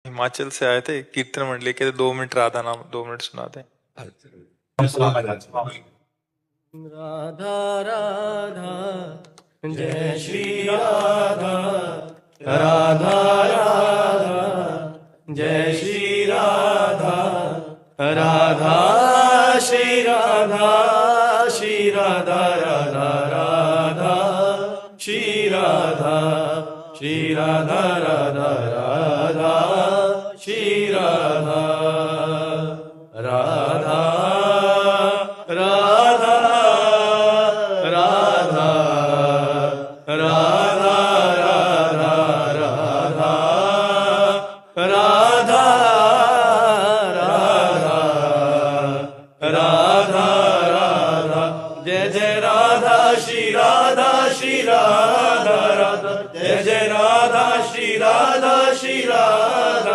हिमाचल से आए थे कीर्तन मंडली के, 2 मिनट राधा नाम 2 मिनट सुनाते। राधा राधा जय श्री राधा, राधा राधा जय श्री राधा, राधा श्री राधा, श्री राधा राधा राधा श्री राधा, श्री राधा राधा राधा श्री